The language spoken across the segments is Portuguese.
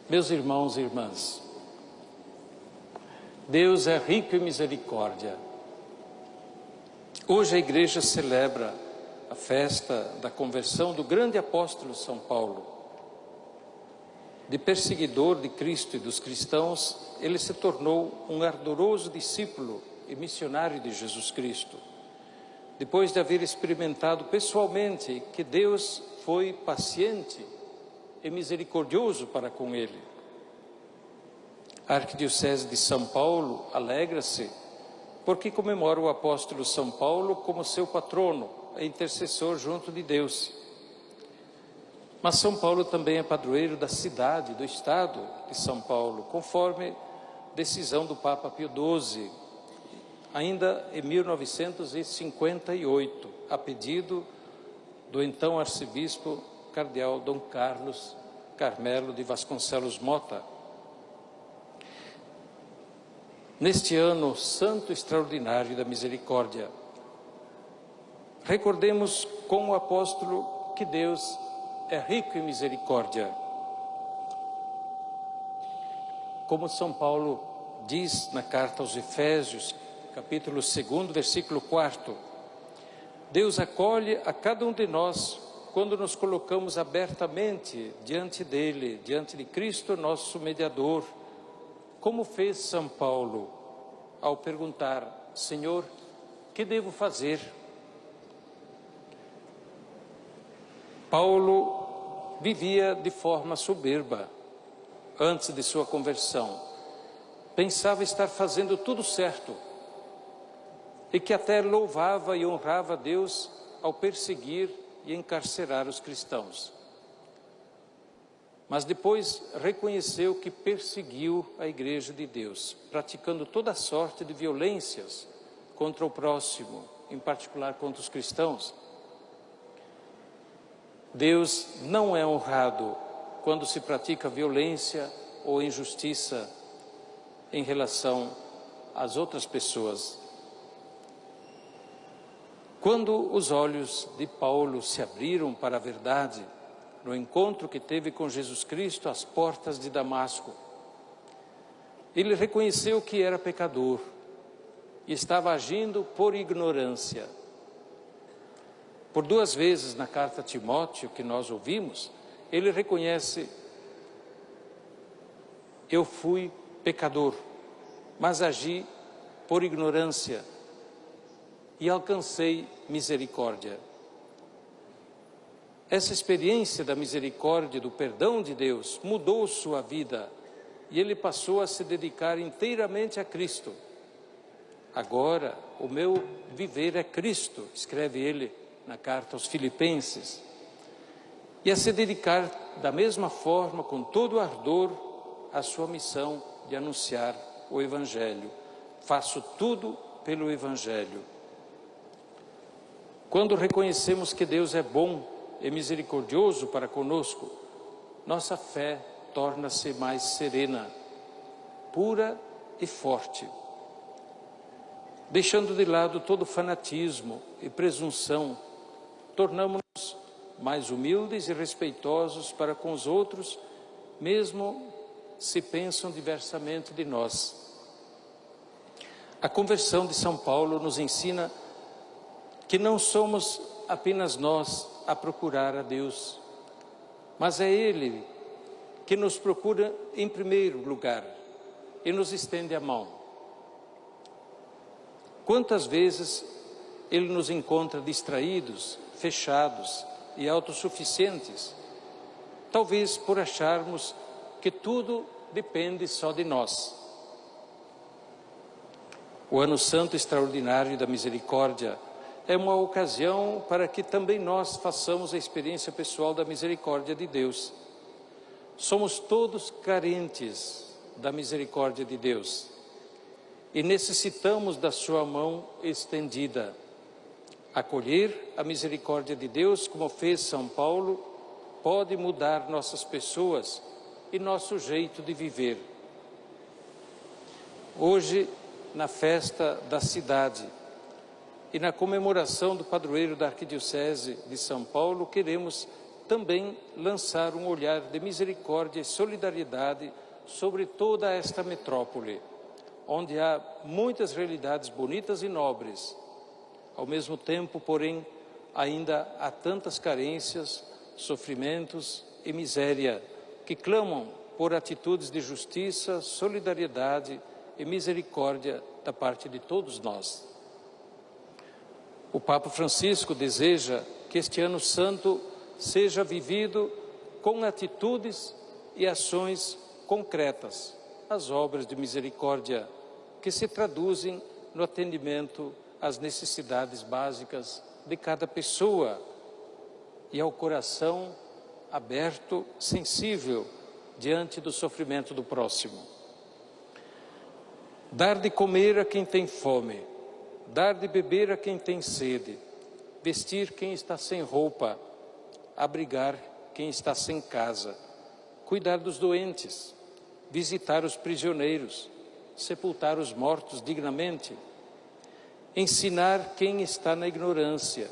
Meus irmãos e irmãs, Deus é rico em misericórdia. Hoje a igreja celebra a festa da conversão do grande apóstolo São Paulo. De perseguidor de Cristo e dos cristãos, ele se tornou um ardoroso discípulo e missionário de Jesus Cristo. Depois de haver experimentado pessoalmente que Deus foi paciente e misericordioso para com ele. A Arquidiocese de São Paulo alegra-se porque comemora o apóstolo São Paulo como seu patrono e intercessor junto de Deus. Mas São Paulo também é padroeiro da cidade, do estado de São Paulo, conforme decisão do Papa Pio XII, ainda em 1958, a pedido do então arcebispo cardeal Dom Carlos Carmelo de Vasconcelos Mota. Neste ano santo extraordinário da misericórdia, recordemos com o apóstolo que Deus é rico em misericórdia. Como São Paulo diz na carta aos Efésios, capítulo 2, versículo 4, Deus acolhe a cada um de nós quando nos colocamos abertamente diante dele, diante de Cristo, nosso mediador, como fez São Paulo ao perguntar: Senhor, que devo fazer? Paulo vivia de forma soberba antes de sua conversão. Pensava estar fazendo tudo certo e que até louvava e honrava a Deus ao perseguir e encarcerar os cristãos. Mas depois reconheceu que perseguiu a Igreja de Deus, praticando toda sorte de violências contra o próximo, em particular contra os cristãos. Deus não é honrado quando se pratica violência ou injustiça em relação às outras pessoas. Quando os olhos de Paulo se abriram para a verdade, no encontro que teve com Jesus Cristo às portas de Damasco, ele reconheceu que era pecador e estava agindo por ignorância. Por 2 vezes na carta a Timóteo que nós ouvimos, ele reconhece: eu fui pecador, mas agi por ignorância e alcancei misericórdia. Essa experiência da misericórdia, do perdão de Deus, mudou sua vida e ele passou a se dedicar inteiramente a Cristo. Agora, o meu viver é Cristo, escreve ele na carta aos Filipenses. E a se dedicar da mesma forma, com todo ardor, à sua missão de anunciar o Evangelho. Faço tudo pelo Evangelho. Quando reconhecemos que Deus é bom e misericordioso para conosco, nossa fé torna-se mais serena, pura e forte. Deixando de lado todo fanatismo e presunção, tornamos-nos mais humildes e respeitosos para com os outros, mesmo se pensam diversamente de nós. A conversão de São Paulo nos ensina que não somos apenas nós a procurar a Deus, mas é Ele que nos procura em primeiro lugar e nos estende a mão. Quantas vezes Ele nos encontra distraídos, fechados e autossuficientes, talvez por acharmos que tudo depende só de nós. O Ano Santo Extraordinário da Misericórdia é uma ocasião para que também nós façamos a experiência pessoal da misericórdia de Deus. Somos todos carentes da misericórdia de Deus e necessitamos da sua mão estendida. Acolher a misericórdia de Deus, como fez São Paulo, pode mudar nossas pessoas e nosso jeito de viver. Hoje, na festa da cidade, e na comemoração do padroeiro da Arquidiocese de São Paulo, queremos também lançar um olhar de misericórdia e solidariedade sobre toda esta metrópole, onde há muitas realidades bonitas e nobres. Ao mesmo tempo, porém, ainda há tantas carências, sofrimentos e miséria que clamam por atitudes de justiça, solidariedade e misericórdia da parte de todos nós. O Papa Francisco deseja que este ano santo seja vivido com atitudes e ações concretas, as obras de misericórdia que se traduzem no atendimento às necessidades básicas de cada pessoa e ao coração aberto, sensível diante do sofrimento do próximo. Dar de comer a quem tem fome, dar de beber a quem tem sede, vestir quem está sem roupa, abrigar quem está sem casa, cuidar dos doentes, visitar os prisioneiros, sepultar os mortos dignamente, ensinar quem está na ignorância,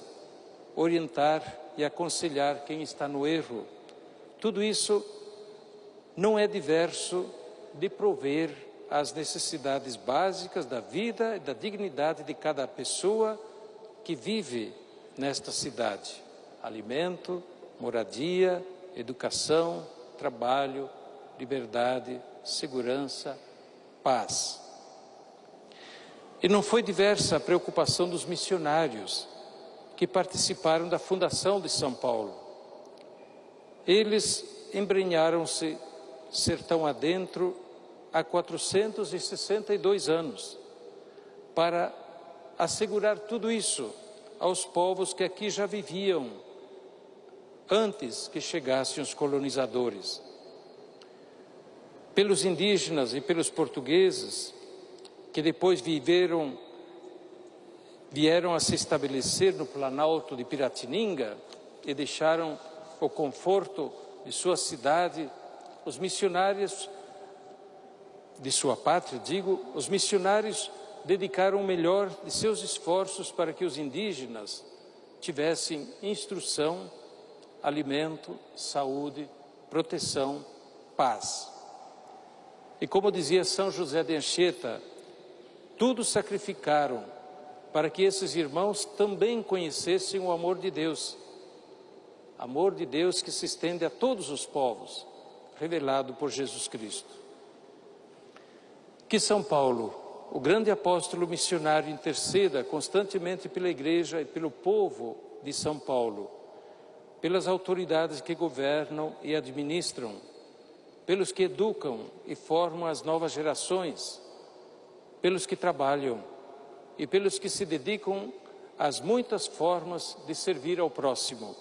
orientar e aconselhar quem está no erro. Tudo isso não é diverso de prover as necessidades básicas da vida e da dignidade de cada pessoa que vive nesta cidade: alimento, moradia, educação, trabalho, liberdade, segurança, paz. E não foi diversa a preocupação dos missionários que participaram da fundação de São Paulo. Eles embrenharam-se sertão adentro há 462 anos para assegurar tudo isso aos povos que aqui já viviam antes que chegassem os colonizadores. Pelos indígenas e pelos portugueses que depois vieram a se estabelecer no Planalto de Piratininga e deixaram o conforto de sua cidade, os missionários de sua pátria, os missionários dedicaram o melhor de seus esforços para que os indígenas tivessem instrução, alimento, saúde, proteção, paz. E como dizia São José de Anchieta, tudo sacrificaram para que esses irmãos também conhecessem o amor de Deus que se estende a todos os povos, revelado por Jesus Cristo. Que São Paulo, o grande apóstolo missionário, interceda constantemente pela Igreja e pelo povo de São Paulo, pelas autoridades que governam e administram, pelos que educam e formam as novas gerações, pelos que trabalham e pelos que se dedicam às muitas formas de servir ao próximo.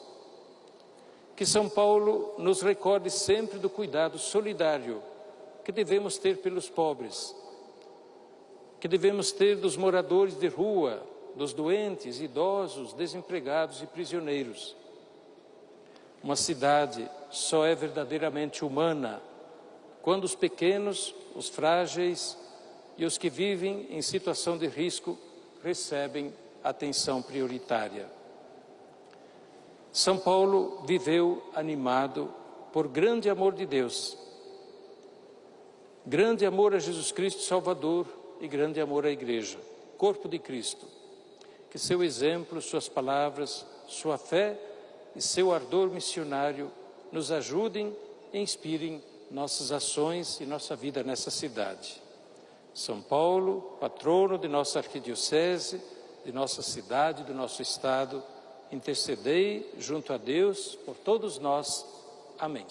Que São Paulo nos recorde sempre do cuidado solidário que devemos ter pelos pobres, que devemos ter dos moradores de rua, dos doentes, idosos, desempregados e prisioneiros. Uma cidade só é verdadeiramente humana quando os pequenos, os frágeis e os que vivem em situação de risco recebem atenção prioritária. São Paulo viveu animado por grande amor de Deus, grande amor a Jesus Cristo Salvador e grande amor à Igreja, corpo de Cristo. Que seu exemplo, suas palavras, sua fé e seu ardor missionário nos ajudem e inspirem nossas ações e nossa vida nessa cidade. São Paulo, patrono de nossa arquidiocese, de nossa cidade, do nosso estado, intercedei junto a Deus por todos nós. Amém.